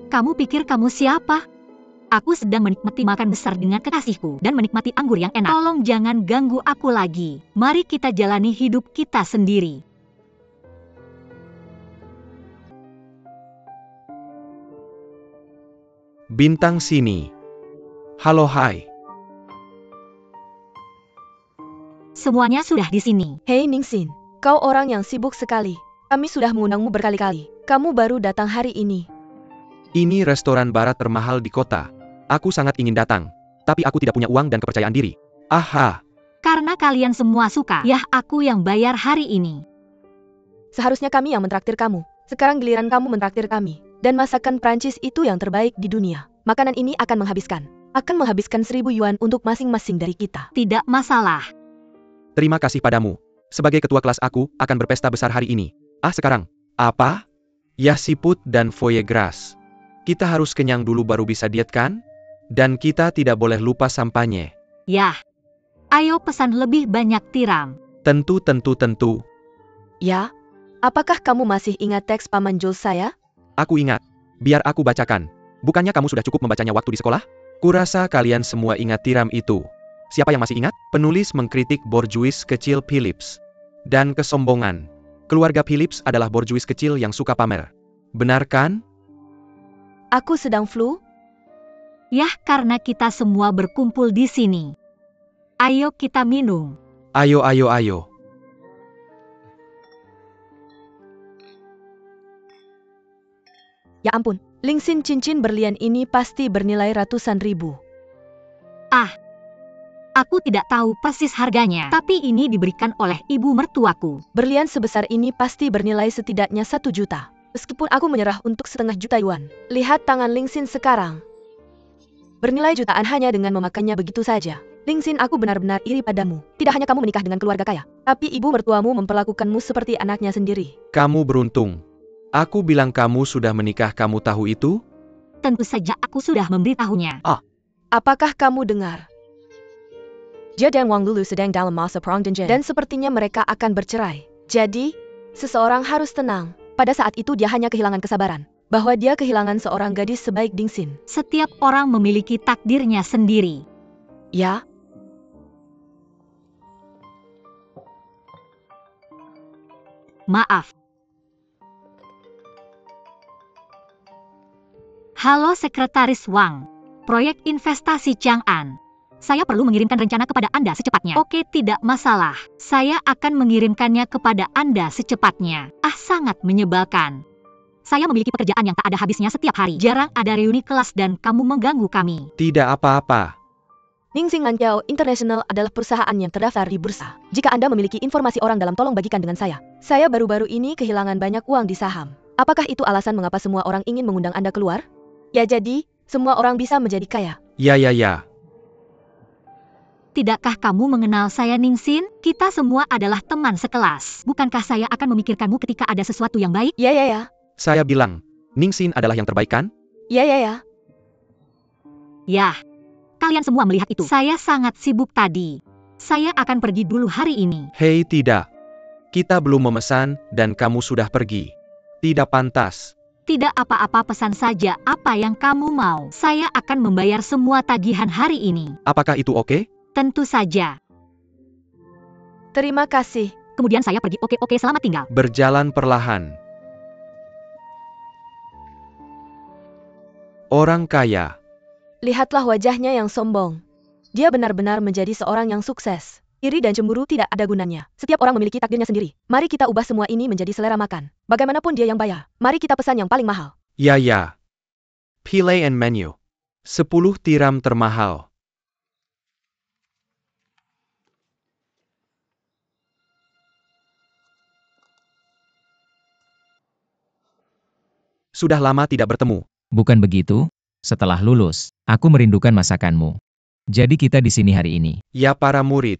Kamu pikir kamu siapa? Aku sedang menikmati makan besar dengan kekasihku dan menikmati anggur yang enak. Tolong jangan ganggu aku lagi. Mari kita jalani hidup kita sendiri. Bintang sini. Halo, hai. Semuanya sudah di sini. Hei Ningsin, kau orang yang sibuk sekali. Kami sudah mengundangmu berkali-kali. Kamu baru datang hari ini. Ini restoran barat termahal di kota. Aku sangat ingin datang, tapi aku tidak punya uang dan kepercayaan diri. Aha. Karena kalian semua suka, ya aku yang bayar hari ini. Seharusnya kami yang mentraktir kamu. Sekarang giliran kamu mentraktir kami. Dan masakan Prancis itu yang terbaik di dunia. Makanan ini akan menghabiskan 1.000 yuan untuk masing-masing dari kita. Tidak masalah. Terima kasih padamu. Sebagai ketua kelas aku akan berpesta besar hari ini. Sekarang. Apa? Ya siput dan foie gras. Kita harus kenyang dulu baru bisa diet kan? Dan kita tidak boleh lupa sampanye. Yah. Ayo pesan lebih banyak tiram. Tentu. Ya? Apakah kamu masih ingat teks Paman Jules saya? Aku ingat. Biar aku bacakan. Bukannya kamu sudah cukup membacanya waktu di sekolah? Kurasa kalian semua ingat tiram itu. Siapa yang masih ingat? Penulis mengkritik borjuis kecil Philips. Dan kesombongan. Keluarga Philips adalah borjuis kecil yang suka pamer. Benar kan? Aku sedang flu? Yah, karena kita semua berkumpul di sini. Ayo kita minum. Ayo. Ya ampun, Ningsin, cincin berlian ini pasti bernilai ratusan ribu. Aku tidak tahu persis harganya, tapi ini diberikan oleh ibu mertuaku. Berlian sebesar ini pasti bernilai setidaknya 1 juta. Meskipun aku menyerah untuk 1,5 juta yuan. Lihat tangan Lingxin sekarang. Bernilai jutaan hanya dengan memakannya begitu saja. Lingxin, aku benar-benar iri padamu. Tidak hanya kamu menikah dengan keluarga kaya, tapi ibu mertuamu memperlakukanmu seperti anaknya sendiri. Kamu beruntung. Aku bilang kamu sudah menikah, kamu tahu itu? Tentu saja aku sudah memberitahunya. Apakah kamu dengar? Jia dan Wang Lulu sedang dalam masa perang dan sepertinya mereka akan bercerai. Jadi, seseorang harus tenang. Pada saat itu dia hanya kehilangan kesabaran. Bahwa dia kehilangan seorang gadis sebaik Lingxin. Setiap orang memiliki takdirnya sendiri. Ya? Maaf. Halo Sekretaris Wang. Proyek investasi Chang'an. Saya perlu mengirimkan rencana kepada Anda secepatnya. Oke, tidak masalah. Saya akan mengirimkannya kepada Anda secepatnya. Sangat menyebalkan. Saya memiliki pekerjaan yang tak ada habisnya setiap hari. Jarang ada reuni kelas dan kamu mengganggu kami. Tidak apa-apa. Ningxin Lanqiao International adalah perusahaan yang terdaftar di bursa. Jika Anda memiliki informasi orang dalam, tolong bagikan dengan saya. Saya baru-baru ini kehilangan banyak uang di saham. Apakah itu alasan mengapa semua orang ingin mengundang Anda keluar? Ya, jadi, semua orang bisa menjadi kaya. Ya. Tidakkah kamu mengenal saya, Ningxin? Kita semua adalah teman sekelas. Bukankah saya akan memikirkanmu ketika ada sesuatu yang baik? Ya. Saya bilang, Ningxin adalah yang terbaik kan? Ya. Yah, kalian semua melihat itu. Saya sangat sibuk tadi. Saya akan pergi dulu hari ini. Hei, tidak. Kita belum memesan, dan kamu sudah pergi. Tidak pantas. Tidak apa-apa, pesan saja apa yang kamu mau. Saya akan membayar semua tagihan hari ini. Apakah itu oke? Tentu saja. Terima kasih. Kemudian saya pergi. Oke, selamat tinggal. Berjalan perlahan. Orang kaya. Lihatlah wajahnya yang sombong. Dia benar-benar menjadi seorang yang sukses. Iri dan cemburu tidak ada gunanya. Setiap orang memiliki takdirnya sendiri. Mari kita ubah semua ini menjadi selera makan. Bagaimanapun dia yang bayar. Mari kita pesan yang paling mahal. Ya. Pilihan menu. 10 tiram termahal. Sudah lama tidak bertemu. Bukan begitu? Setelah lulus, aku merindukan masakanmu. Jadi kita di sini hari ini. Ya para murid.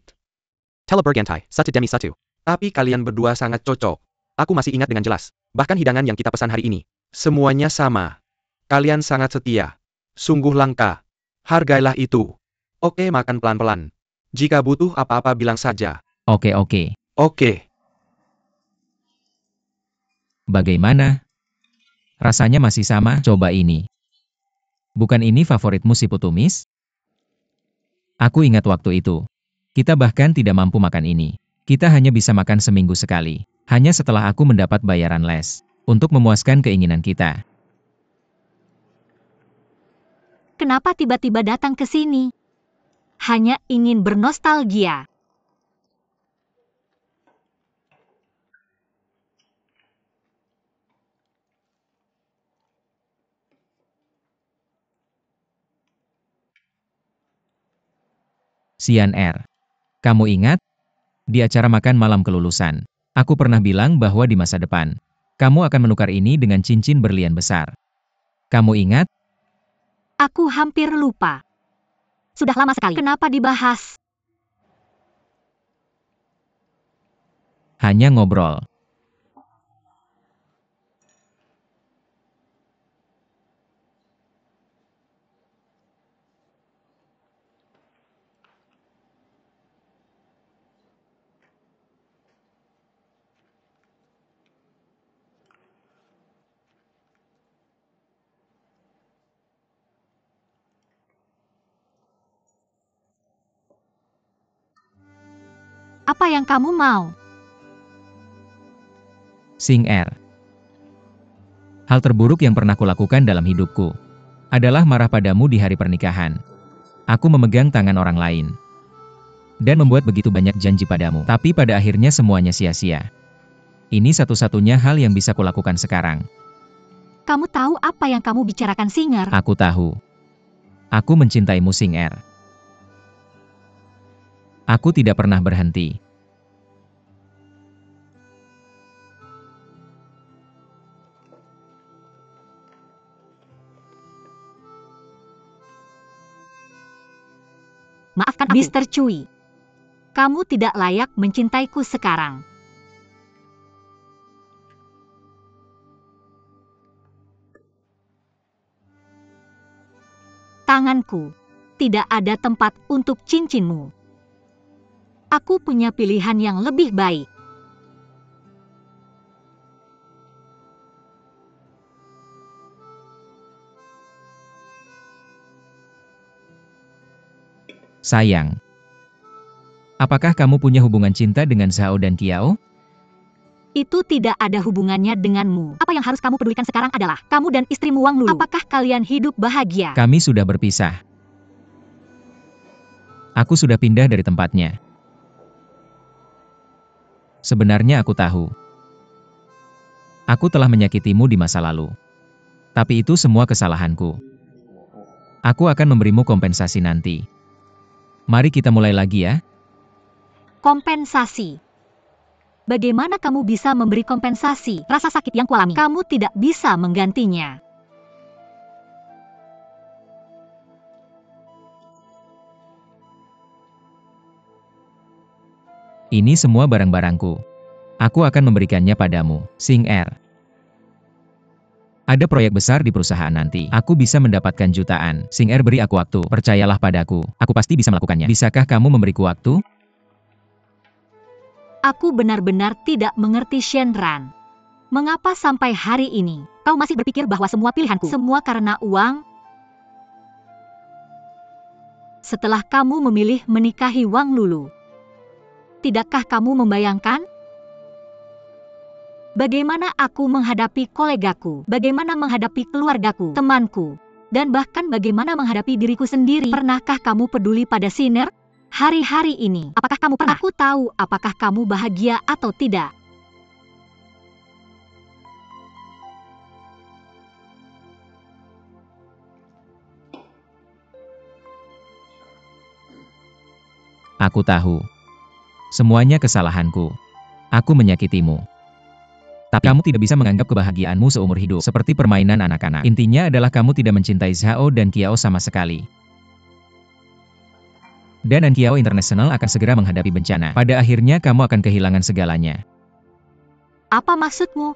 Telebergantai, 1 demi 1. Tapi kalian berdua sangat cocok. Aku masih ingat dengan jelas. Bahkan hidangan yang kita pesan hari ini. Semuanya sama. Kalian sangat setia. Sungguh langka. Hargailah itu. Oke, makan pelan-pelan. Jika butuh apa-apa bilang saja. Oke. Oke. Bagaimana? Rasanya masih sama? Coba ini. Bukan ini favoritmu si Putumis? Aku ingat waktu itu. Kita bahkan tidak mampu makan ini. Kita hanya bisa makan seminggu sekali. Hanya setelah aku mendapat bayaran les. Untuk memuaskan keinginan kita. Kenapa tiba-tiba datang ke sini? Hanya ingin bernostalgia. Xian Er. Kamu ingat? Di acara makan malam kelulusan, aku pernah bilang bahwa di masa depan, kamu akan menukar ini dengan cincin berlian besar. Kamu ingat? Aku hampir lupa. Sudah lama sekali. Kenapa dibahas? Hanya ngobrol. Apa yang kamu mau? Xing Er. Hal terburuk yang pernah kulakukan dalam hidupku adalah marah padamu di hari pernikahan. Aku memegang tangan orang lain dan membuat begitu banyak janji padamu, tapi pada akhirnya semuanya sia-sia. Ini satu-satunya hal yang bisa kulakukan sekarang. Kamu tahu apa yang kamu bicarakan, Singer? Aku tahu. Aku mencintaimu, Xing Er. Aku tidak pernah berhenti. Maafkan aku. Mr. Cui. Kamu tidak layak mencintaiku sekarang. Tanganku. Tidak ada tempat untuk cincinmu. Aku punya pilihan yang lebih baik. Sayang. Apakah kamu punya hubungan cinta dengan Zhao dan Qiao? Itu tidak ada hubungannya denganmu. Apa yang harus kamu pedulikan sekarang adalah kamu dan istrimu Wang Lulu. Apakah kalian hidup bahagia? Kami sudah berpisah. Aku sudah pindah dari tempatnya. Sebenarnya aku tahu. Aku telah menyakitimu di masa lalu. Tapi itu semua kesalahanku. Aku akan memberimu kompensasi nanti. Mari kita mulai lagi ya. Kompensasi. Bagaimana kamu bisa memberi kompensasi rasa sakit yang kualami? Kamu tidak bisa menggantinya. Ini semua barang-barangku. Aku akan memberikannya padamu, Xing Er. Ada proyek besar di perusahaan nanti. Aku bisa mendapatkan jutaan. Xing Er, beri aku waktu. Percayalah padaku. Aku pasti bisa melakukannya. Bisakah kamu memberiku waktu? Aku benar-benar tidak mengerti Shenran. Mengapa sampai hari ini kau masih berpikir bahwa semua pilihanku semua karena uang? Setelah kamu memilih menikahi Wang Lulu, tidakkah kamu membayangkan bagaimana aku menghadapi kolegaku, bagaimana menghadapi keluargaku, temanku, dan bahkan bagaimana menghadapi diriku sendiri? Pernahkah kamu peduli pada Siner? Hari-hari ini, apakah kamu pernah? Aku tahu apakah kamu bahagia atau tidak. Aku tahu. Semuanya kesalahanku. Aku menyakitimu. Tapi kamu tidak bisa menganggap kebahagiaanmu seumur hidup seperti permainan anak-anak. Intinya adalah kamu tidak mencintai Zhao dan Qiao sama sekali. Dan Qiao International akan segera menghadapi bencana. Pada akhirnya kamu akan kehilangan segalanya. Apa maksudmu?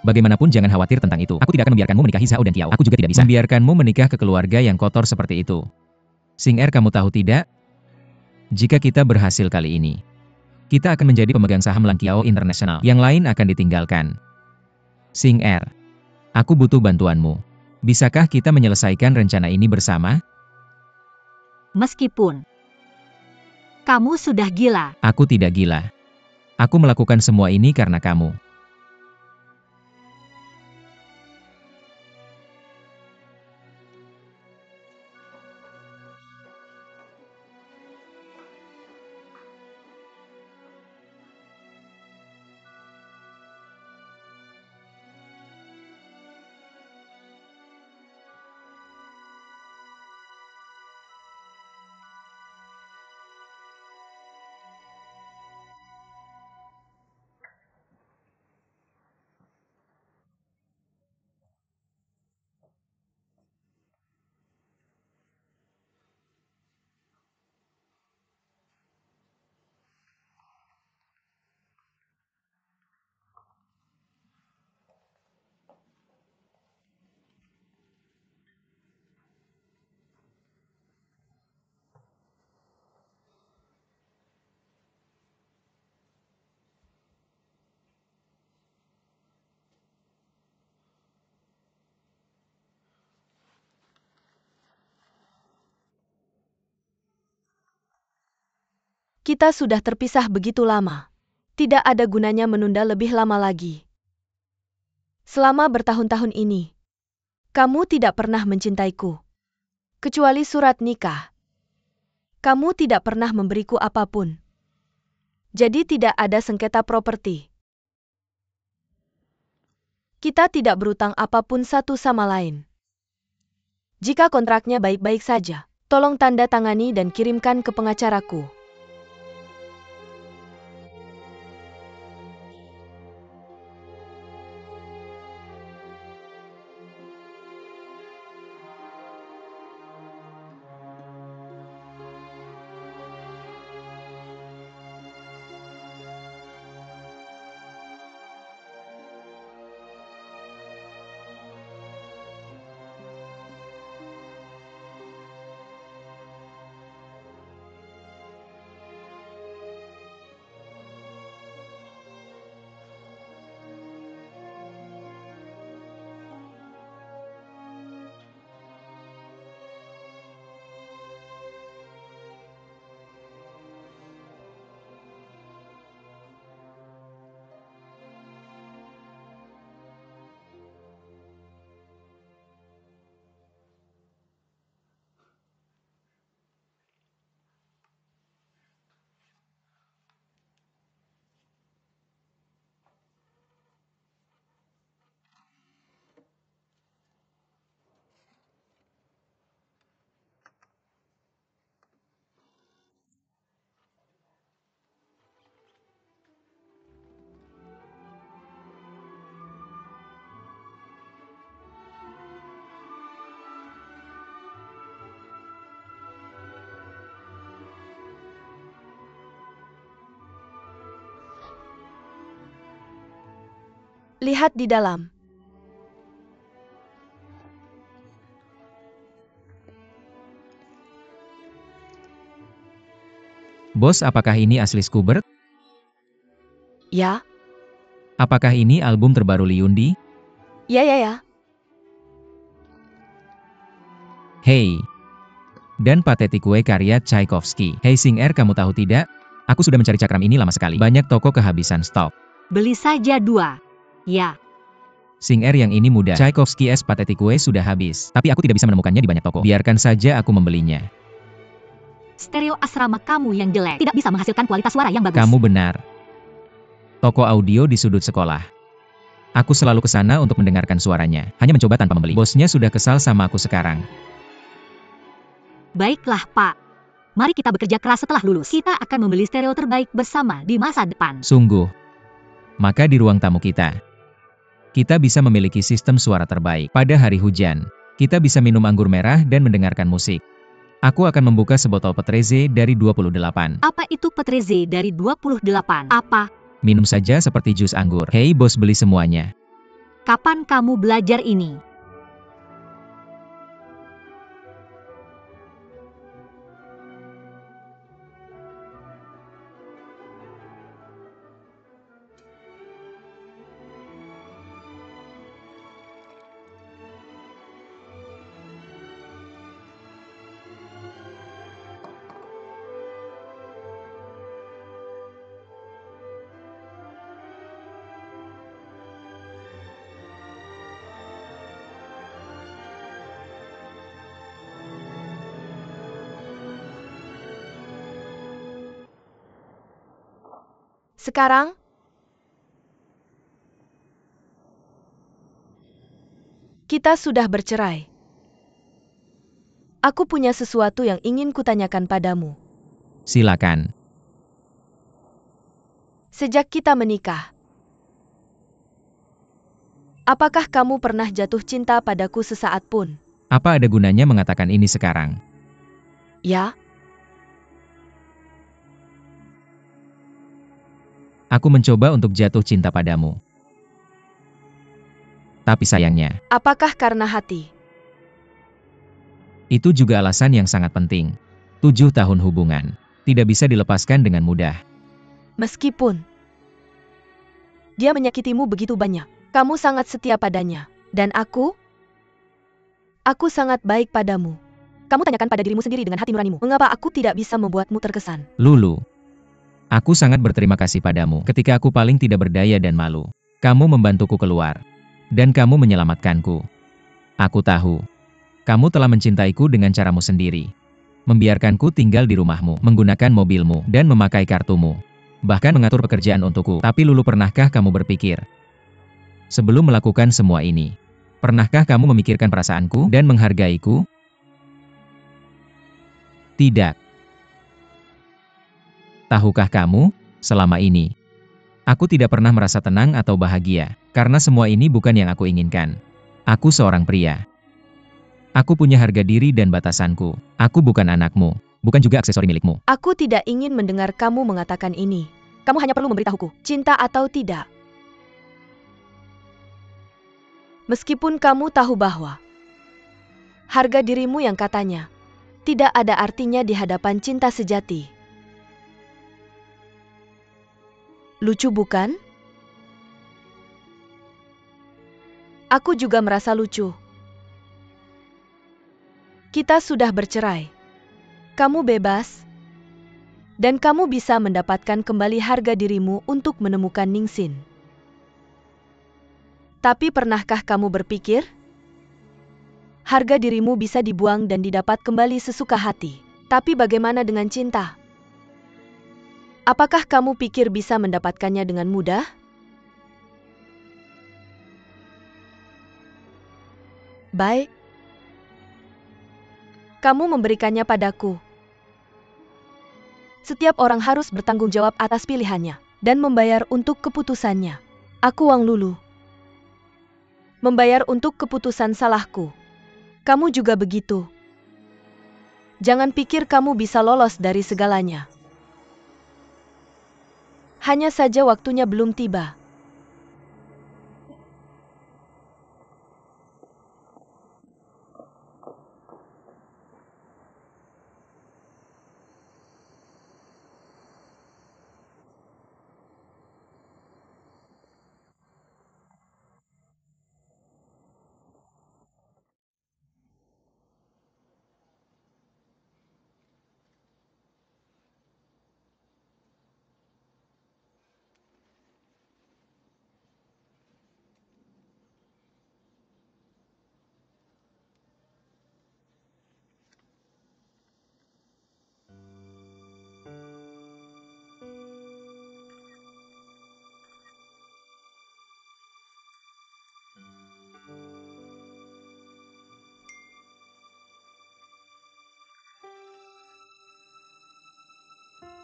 Bagaimanapun jangan khawatir tentang itu. Aku tidak akan membiarkanmu menikahi Zhao dan Qiao. Aku juga tidak bisa membiarkanmu menikah ke keluarga yang kotor seperti itu. Xing Er, kamu tahu tidak? Jika kita berhasil kali ini, kita akan menjadi pemegang saham Lang Qiao International. Yang lain akan ditinggalkan. Xing Er, aku butuh bantuanmu. Bisakah kita menyelesaikan rencana ini bersama? Meskipun kamu sudah gila. Aku tidak gila. Aku melakukan semua ini karena kamu. Kita sudah terpisah begitu lama. Tidak ada gunanya menunda lebih lama lagi. Selama bertahun-tahun ini, kamu tidak pernah mencintaiku. Kecuali surat nikah. Kamu tidak pernah memberiku apapun. Jadi tidak ada sengketa properti. Kita tidak berutang apapun satu sama lain. Jika kontraknya baik-baik saja, tolong tanda tangani dan kirimkan ke pengacaraku. Lihat di dalam. Bos, apakah ini asli Skubert? Ya, Apakah ini album terbaru Liundi? ya. Hey! Dan Pathetic Way karya Tchaikovsky. Hey Singer, kamu tahu tidak? Aku sudah mencari cakram ini lama sekali. Banyak toko kehabisan stok. Beli saja 2. Ya, Singer, yang ini mudah. Tchaikovsky S Pathetic Way sudah habis. Tapi aku tidak bisa menemukannya di banyak toko. Biarkan saja aku membelinya. stereo asrama kamu yang jelek tidak bisa menghasilkan kualitas suara yang bagus. Kamu benar. Toko audio di sudut sekolah. Aku selalu ke sana untuk mendengarkan suaranya. Hanya mencoba tanpa membeli. Bosnya sudah kesal sama aku sekarang. Baiklah, Pak. Mari kita bekerja keras setelah lulus. Kita akan membeli stereo terbaik bersama di masa depan. Sungguh. Maka di ruang tamu kita bisa memiliki sistem suara terbaik. Pada hari hujan, kita bisa minum anggur merah dan mendengarkan musik. Aku akan membuka sebotol Petreze dari 28. Apa itu Petreze dari 28? Apa? Minum saja seperti jus anggur. Hei bos, beli semuanya. Kapan kamu belajar ini? Sekarang, kita sudah bercerai. Aku punya sesuatu yang ingin kutanyakan padamu. Silakan. Sejak kita menikah, apakah kamu pernah jatuh cinta padaku sesaat pun? Apa ada gunanya mengatakan ini sekarang? Ya, Aku mencoba untuk jatuh cinta padamu. Tapi sayangnya, apakah karena hati? itu juga alasan yang sangat penting. 7 tahun hubungan tidak bisa dilepaskan dengan mudah. Meskipun dia menyakitimu begitu banyak, kamu sangat setia padanya. Dan aku sangat baik padamu. Kamu tanyakan pada dirimu sendiri dengan hati nuranimu, mengapa aku tidak bisa membuatmu terkesan? Lulu, aku sangat berterima kasih padamu ketika aku paling tidak berdaya dan malu. Kamu membantuku keluar. Dan kamu menyelamatkanku. Aku tahu. Kamu telah mencintaiku dengan caramu sendiri. Membiarkanku tinggal di rumahmu, menggunakan mobilmu, dan memakai kartumu. Bahkan mengatur pekerjaan untukku. Tapi Lulu, pernahkah kamu berpikir? Sebelum melakukan semua ini, pernahkah kamu memikirkan perasaanku dan menghargaiku? Tidak. Tahukah kamu, selama ini, aku tidak pernah merasa tenang atau bahagia, karena semua ini bukan yang aku inginkan. Aku seorang pria. Aku punya harga diri dan batasanku. Aku bukan anakmu, bukan juga aksesori milikmu. Aku tidak ingin mendengar kamu mengatakan ini. Kamu hanya perlu memberitahuku, cinta atau tidak. Meskipun kamu tahu bahwa harga dirimu yang katanya tidak ada artinya di hadapan cinta sejati. Lucu bukan? Aku juga merasa lucu. Kita sudah bercerai. Kamu bebas. Dan kamu bisa mendapatkan kembali harga dirimu untuk menemukan Ningsin. Tapi pernahkah kamu berpikir? Harga dirimu bisa dibuang dan didapat kembali sesuka hati. Tapi bagaimana dengan cinta? Apakah kamu pikir bisa mendapatkannya dengan mudah? Baik. Kamu memberikannya padaku. Setiap orang harus bertanggung jawab atas pilihannya dan membayar untuk keputusannya. Aku Wang Lulu. Membayar untuk keputusan salahku. Kamu juga begitu. Jangan pikir kamu bisa lolos dari segalanya. Hanya saja waktunya belum tiba.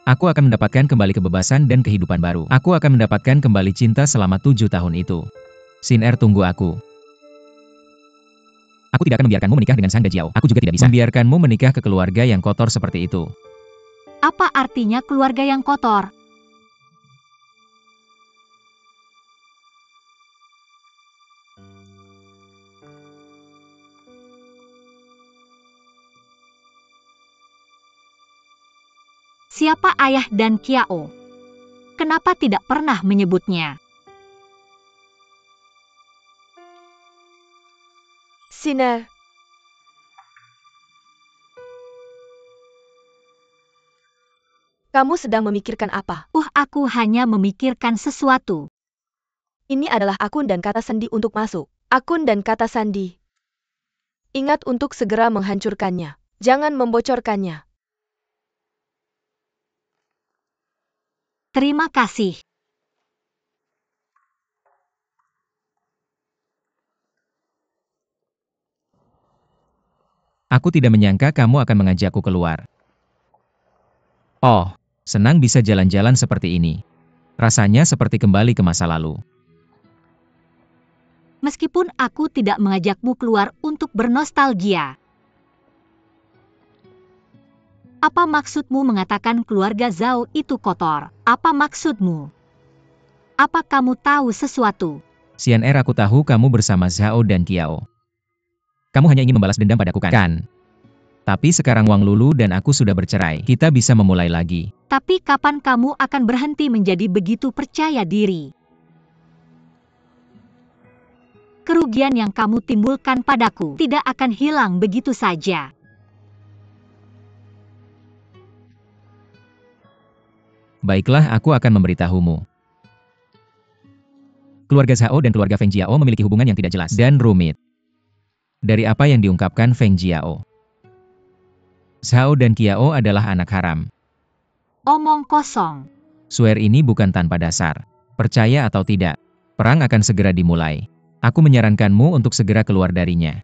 Aku akan mendapatkan kembali kebebasan dan kehidupan baru. Aku akan mendapatkan kembali cinta selama 7 tahun itu. Xin Er, tunggu aku. Aku tidak akan membiarkanmu menikah dengan Sang Dejiao. Aku juga tidak bisa membiarkanmu menikah ke keluarga yang kotor seperti itu. Apa artinya keluarga yang kotor? Siapa ayah dan Kiao? Kenapa tidak pernah menyebutnya? Sinar, kamu sedang memikirkan apa? Aku hanya memikirkan sesuatu. Ini adalah akun dan kata sandi untuk masuk. Akun dan kata sandi. Ingat untuk segera menghancurkannya. Jangan membocorkannya. Terima kasih. Aku tidak menyangka kamu akan mengajakku keluar. Oh, senang bisa jalan-jalan seperti ini. Rasanya seperti kembali ke masa lalu. Meskipun aku tidak mengajakmu keluar untuk bernostalgia. Apa maksudmu mengatakan keluarga Zhao itu kotor? Apa maksudmu? Apa kamu tahu sesuatu? Xian Er, aku tahu kamu bersama Zhao dan Kiao. Kamu hanya ingin membalas dendam padaku kan? Tapi sekarang Wang Lulu dan aku sudah bercerai. Kita bisa memulai lagi. Tapi kapan kamu akan berhenti menjadi begitu percaya diri? Kerugian yang kamu timbulkan padaku tidak akan hilang begitu saja. Baiklah, aku akan memberitahumu. Keluarga Zhao dan keluarga Feng Jiao memiliki hubungan yang tidak jelas dan rumit. Dari apa yang diungkapkan Feng Jiao, Zhao dan Kiao adalah anak haram. Omong kosong. Swear ini bukan tanpa dasar. Percaya atau tidak, perang akan segera dimulai. Aku menyarankanmu untuk segera keluar darinya.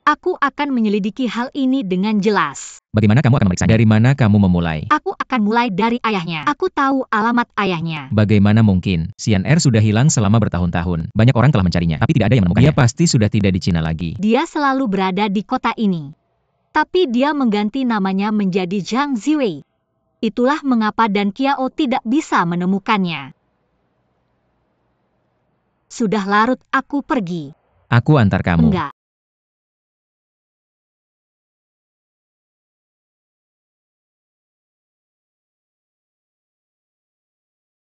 Aku akan menyelidiki hal ini dengan jelas. Bagaimana kamu akan memeriksanya? Dari mana kamu memulai? Aku akan mulai dari ayahnya. Aku tahu alamat ayahnya. Bagaimana mungkin? Xian Er sudah hilang selama bertahun-tahun. Banyak orang telah mencarinya, tapi tidak ada yang menemukannya. Dia pasti sudah tidak di Cina lagi. Dia selalu berada di kota ini. Tapi dia mengganti namanya menjadi Zhang Ziwei. Itulah mengapa dan Kiao tidak bisa menemukannya. Sudah larut, aku pergi. Aku antar kamu. Enggak.